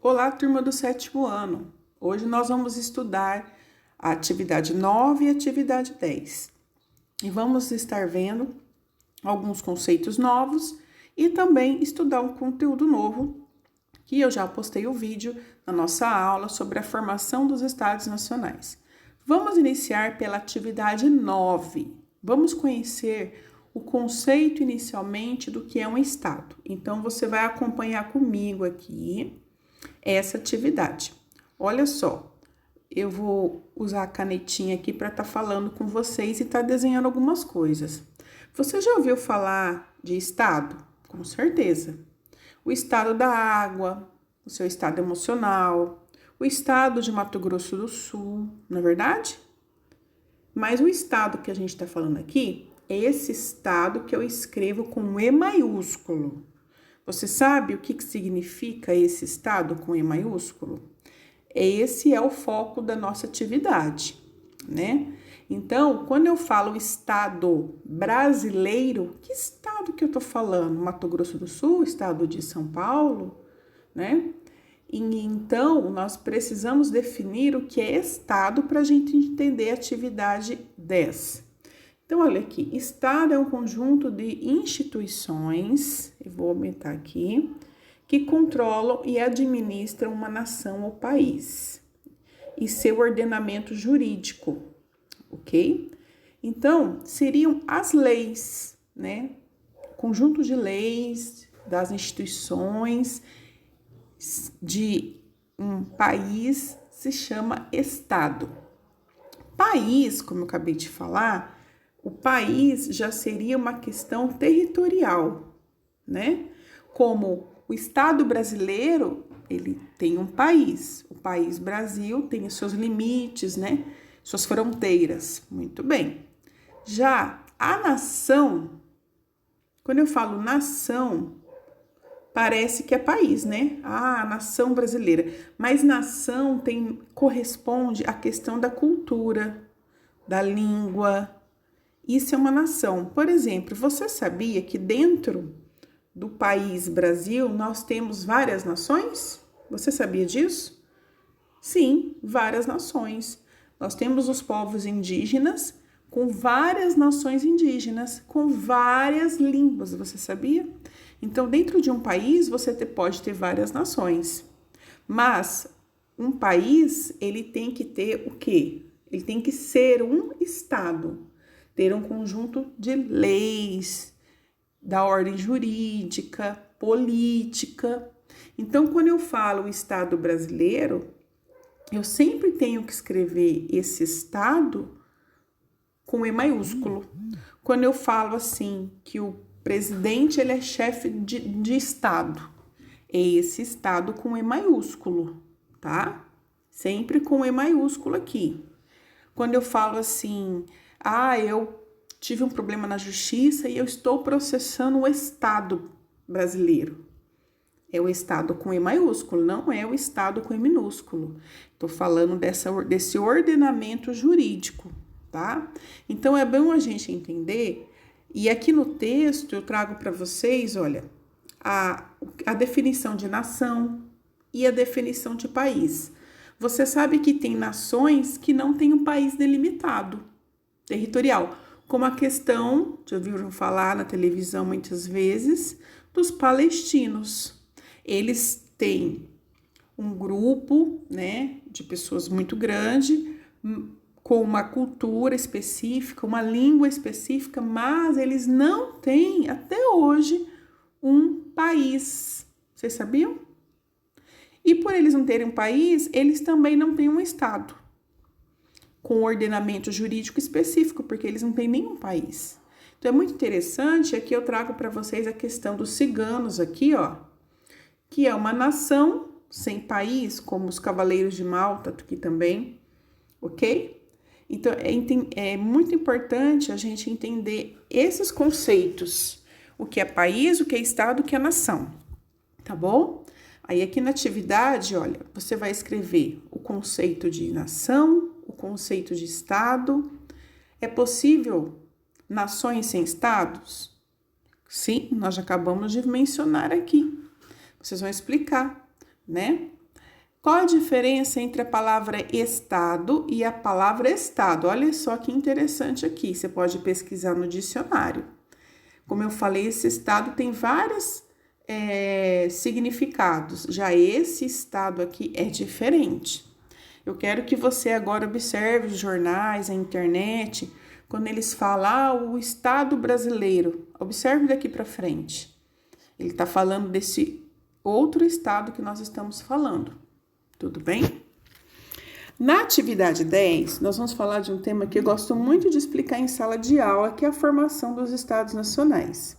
Olá, turma do sétimo ano. Hoje nós vamos estudar a atividade 9 e a atividade 10. E vamos estar vendo alguns conceitos novos e também estudar um conteúdo novo que eu já postei o vídeo na nossa aula sobre a formação dos estados nacionais. Vamos iniciar pela atividade 9. Vamos conhecer o conceito inicialmente do que é um estado. Então, você vai acompanhar comigo aqui essa atividade. Olha só, eu vou usar a canetinha aqui para estar falando com vocês e estar desenhando algumas coisas. Você já ouviu falar de estado? Com certeza. O estado da água, o seu estado emocional, o estado de Mato Grosso do Sul, não é verdade? Mas o estado que a gente está falando aqui é esse estado que eu escrevo com E maiúsculo. Você sabe o que significa esse estado com E maiúsculo? Esse é o foco da nossa atividade, né? Então, quando eu falo estado brasileiro, que estado que eu tô falando? Mato Grosso do Sul, estado de São Paulo, né? E então, nós precisamos definir o que é estado para a gente entender a atividade 10. Então, olha aqui, estado é um conjunto de instituições, eu vou aumentar aqui, que controlam e administram uma nação ou país e seu ordenamento jurídico, ok? Então, seriam as leis, né? Conjunto de leis das instituições de um país se chama estado. País, como eu acabei de falar, o país já seria uma questão territorial, né? Como o Estado brasileiro, ele tem um país. O país Brasil tem os seus limites, né? Suas fronteiras. Muito bem. Já a nação, quando eu falo nação, parece que é país, né? Ah, a nação brasileira. Mas nação corresponde à questão da cultura, da língua. Isso é uma nação. Por exemplo, você sabia que dentro do país Brasil nós temos várias nações? Você sabia disso? Sim, várias nações. Nós temos os povos indígenas com várias nações indígenas, com várias línguas, você sabia? Então, dentro de um país, você pode ter várias nações. Mas um país, ele tem que ter o quê? Ele tem que ser um estado, ter um conjunto de leis, da ordem jurídica, política. Então, quando eu falo Estado brasileiro, eu sempre tenho que escrever esse Estado com E maiúsculo. Quando eu falo assim, que o presidente ele é chefe de Estado, é esse Estado com E maiúsculo, tá? Sempre com E maiúsculo aqui. Quando eu falo assim, eu tive um problema na justiça e eu estou processando o Estado brasileiro. É o Estado com E maiúsculo, não é o Estado com E minúsculo. Estou falando desse ordenamento jurídico, tá? Então, é bom a gente entender. E aqui no texto eu trago para vocês, olha, a definição de nação e a definição de país. Você sabe que tem nações que não têm um país delimitado, territorial, como a questão, já ouviram falar na televisão muitas vezes, dos palestinos. Eles têm um grupo, né, de pessoas muito grande, com uma cultura específica, uma língua específica, mas eles não têm, até hoje, um país. Vocês sabiam? E por eles não terem um país, eles também não têm um estado com ordenamento jurídico específico, porque eles não têm nenhum país. Então, é muito interessante, aqui eu trago para vocês a questão dos ciganos aqui, ó, que é uma nação sem país, como os Cavaleiros de Malta aqui também, ok? Então, é muito importante a gente entender esses conceitos, o que é país, o que é estado, o que é nação, tá bom? Aí, aqui na atividade, olha, você vai escrever o conceito de nação, o conceito de estado. É possível nações sem estados? Sim, nós já acabamos de mencionar aqui. Vocês vão explicar, né? Qual a diferença entre a palavra estado e a palavra estado? Olha só que interessante aqui, você pode pesquisar no dicionário. Como eu falei, esse estado tem vários significados, já esse estado aqui é diferente. Eu quero que você agora observe os jornais, a internet, quando eles falam o estado brasileiro, observe daqui para frente. Ele está falando desse outro estado que nós estamos falando. Tudo bem? Na atividade 10, nós vamos falar de um tema que eu gosto muito de explicar em sala de aula, que é a formação dos estados nacionais.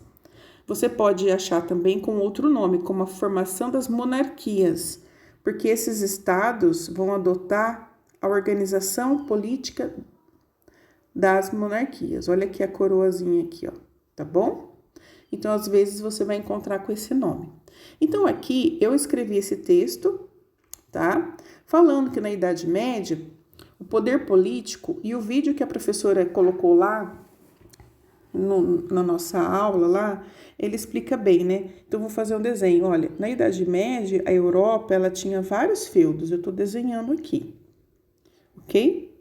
Você pode achar também com outro nome, como a formação das monarquias, porque esses estados vão adotar a organização política das monarquias. Olha aqui a coroazinha aqui, ó, tá bom? Então, às vezes, você vai encontrar com esse nome. Então, aqui, eu escrevi esse texto, tá? Falando que na Idade Média, o poder político, e o vídeo que a professora colocou lá, na nossa aula lá, ele explica bem, né? Então, vou fazer um desenho. Olha, na Idade Média, a Europa, ela tinha vários feudos. Eu tô desenhando aqui, ok?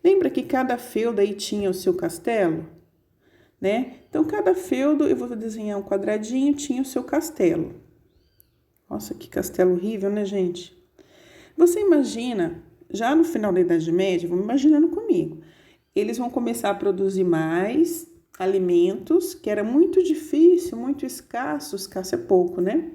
Lembra que cada feudo aí tinha o seu castelo, né? Então, cada feudo, eu vou desenhar um quadradinho, tinha o seu castelo. Nossa, que castelo horrível, né, gente? Você imagina, já no final da Idade Média, vamos imaginando comigo, eles vão começar a produzir mais alimentos, que era muito difícil, muito escasso é pouco, né?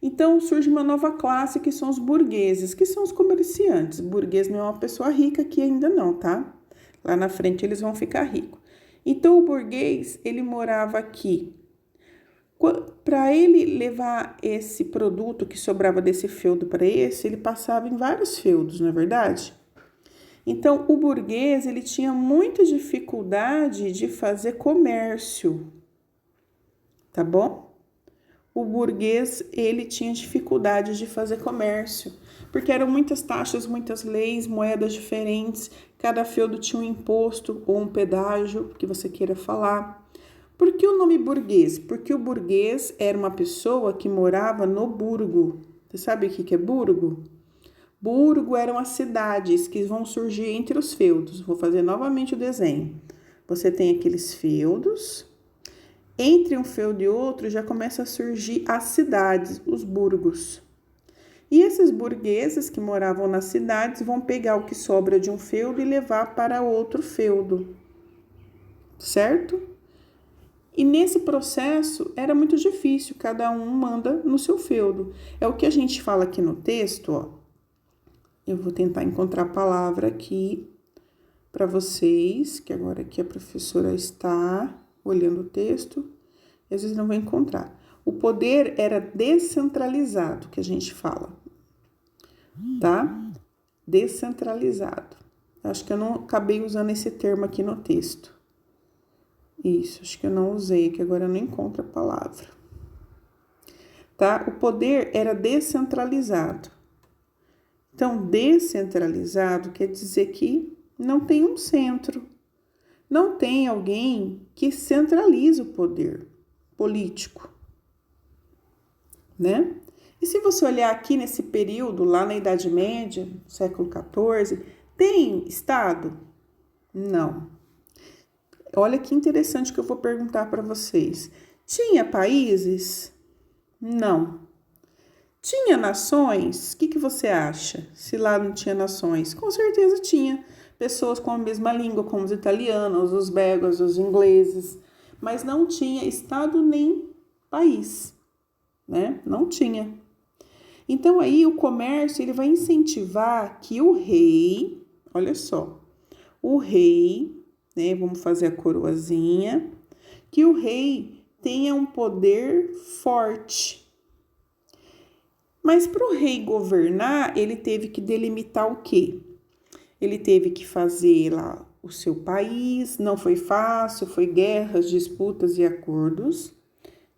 Então, surge uma nova classe, que são os burgueses, que são os comerciantes. Burguês não é uma pessoa rica aqui ainda não, tá? Lá na frente eles vão ficar ricos. Então, o burguês, ele morava aqui. Para ele levar esse produto que sobrava desse feudo para esse, ele passava em vários feudos, não é verdade? Então, o burguês, ele tinha muita dificuldade de fazer comércio, tá bom? O burguês, ele tinha dificuldade de fazer comércio, porque eram muitas taxas, muitas leis, moedas diferentes, cada feudo tinha um imposto ou um pedágio, que você queira falar. Por que o nome burguês? Porque o burguês era uma pessoa que morava no burgo. Você sabe o que é burgo? Burgo eram as cidades que vão surgir entre os feudos. Vou fazer novamente o desenho. Você tem aqueles feudos. Entre um feudo e outro já começa a surgir as cidades, os burgos. E esses burgueses que moravam nas cidades vão pegar o que sobra de um feudo e levar para outro feudo. Certo? E nesse processo era muito difícil, cada um manda no seu feudo. É o que a gente fala aqui no texto, ó. Eu vou tentar encontrar a palavra aqui para vocês, que agora aqui a professora está olhando o texto, e às vezes não vai encontrar. O poder era descentralizado, que a gente fala, tá? Descentralizado. Acho que eu não acabei usando esse termo aqui no texto. Isso, acho que eu não usei, que agora eu não encontro a palavra. Tá? O poder era descentralizado. Então, descentralizado quer dizer que não tem um centro. Não tem alguém que centralize o poder político, né? E se você olhar aqui nesse período, lá na Idade Média, século XIV, tem Estado? Não. Olha que interessante que eu vou perguntar para vocês. Tinha países? Não. Tinha nações? O que você acha? Se lá não tinha nações? Com certeza tinha. Pessoas com a mesma língua, como os italianos, os belgas, os ingleses. Mas não tinha estado nem país, né? Não tinha. Então, aí o comércio, ele vai incentivar que o rei, olha só, o rei, né? Vamos fazer a coroazinha, que o rei tenha um poder forte. Mas para o rei governar, ele teve que delimitar o quê? Ele teve que fazer lá o seu país, não foi fácil, foi guerras, disputas e acordos,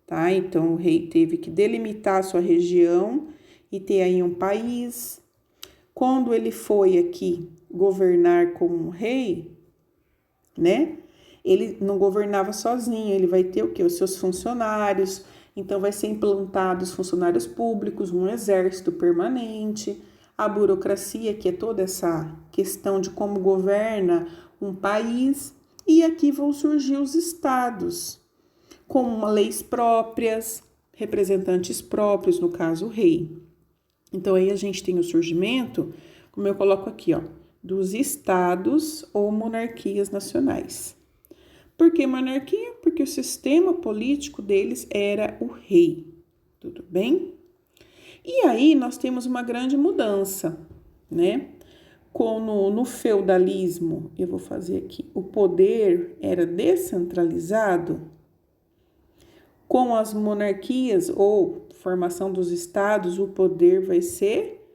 tá? Então, o rei teve que delimitar a sua região e ter aí um país. Quando ele foi aqui governar como rei, né? Ele não governava sozinho, ele vai ter o quê? Os seus funcionários. Então, vai ser implantado os funcionários públicos, um exército permanente. a burocracia, que é toda essa questão de como governa um país, e aqui vão surgir os estados, com leis próprias, representantes próprios, no caso o rei. Então aí a gente tem o surgimento, como eu coloco aqui, ó, dos estados ou monarquias nacionais. Por que monarquia? Porque o sistema político deles era o rei, tudo bem? E aí nós temos uma grande mudança, né? Como no feudalismo, eu vou fazer aqui, o poder era descentralizado, com as monarquias ou formação dos estados, o poder vai ser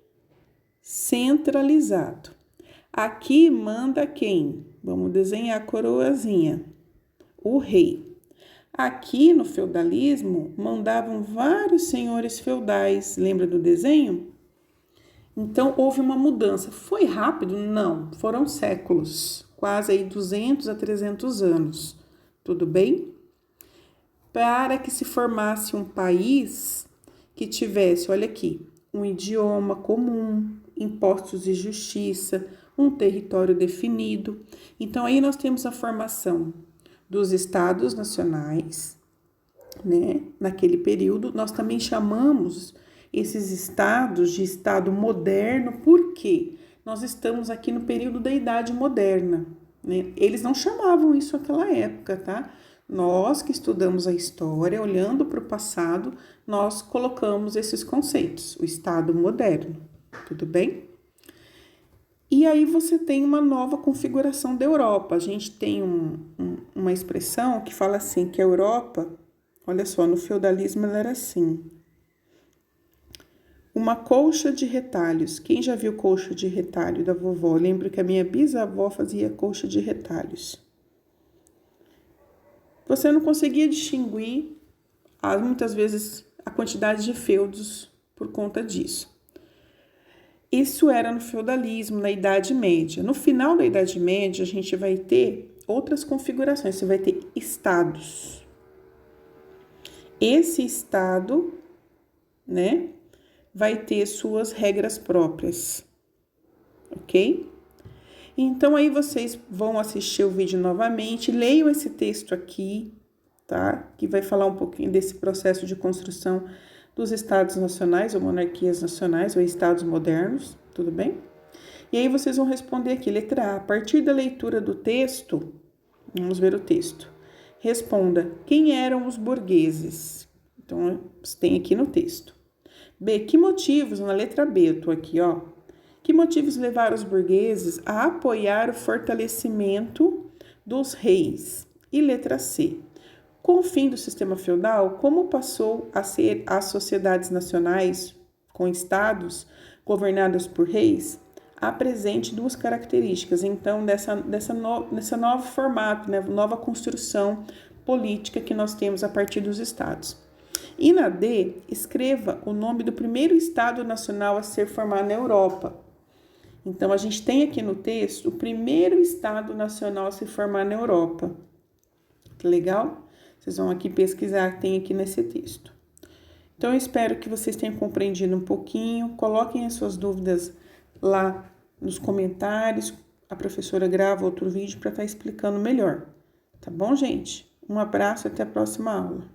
centralizado. Aqui manda quem? Vamos desenhar a coroazinha, o rei. Aqui no feudalismo mandavam vários senhores feudais, lembra do desenho? Então houve uma mudança. Foi rápido? Não, foram séculos, quase aí 200 a 300 anos, tudo bem? Para que se formasse um país que tivesse, olha aqui, um idioma comum, impostos de justiça, um território definido. Então aí nós temos a formação dos estados nacionais, né? Naquele período, nós também chamamos esses estados de estado moderno, porque nós estamos aqui no período da Idade Moderna, né? Eles não chamavam isso naquela época, tá? Nós que estudamos a história, olhando para o passado, nós colocamos esses conceitos, o estado moderno, tudo bem? E aí você tem uma nova configuração da Europa. A gente tem uma expressão que fala assim, que a Europa, olha só, no feudalismo ela era assim, uma colcha de retalhos. Quem já viu colcha de retalho da vovó? Eu lembro que a minha bisavó fazia colcha de retalhos. Você não conseguia distinguir, muitas vezes, a quantidade de feudos por conta disso. Isso era no feudalismo, na Idade Média. No final da Idade Média, a gente vai ter outras configurações. Você vai ter estados. Esse estado, né, vai ter suas regras próprias, ok? Então, aí vocês vão assistir o vídeo novamente, leiam esse texto aqui, tá? Que vai falar um pouquinho desse processo de construção dos estados nacionais ou monarquias nacionais ou estados modernos, tudo bem? E aí vocês vão responder aqui, letra A. A partir da leitura do texto, vamos ver o texto. Responda, quem eram os burgueses? Então, tem aqui no texto. B, que motivos, na letra B, eu tô aqui, ó. Que motivos levaram os burgueses a apoiar o fortalecimento dos reis? E letra C, com o fim do sistema feudal, como passou a ser as sociedades nacionais com estados governadas por reis? Apresente duas características, então, dessa novo formato, né, nova construção política que nós temos a partir dos estados. E na D, escreva o nome do primeiro estado nacional a ser formado na Europa. Então, a gente tem aqui no texto o primeiro estado nacional a se formar na Europa. Que legal? Vocês vão aqui pesquisar, tem aqui nesse texto. Então, eu espero que vocês tenham compreendido um pouquinho. Coloquem as suas dúvidas lá nos comentários. A professora grava outro vídeo para estar explicando melhor. Tá bom, gente? Um abraço e até a próxima aula.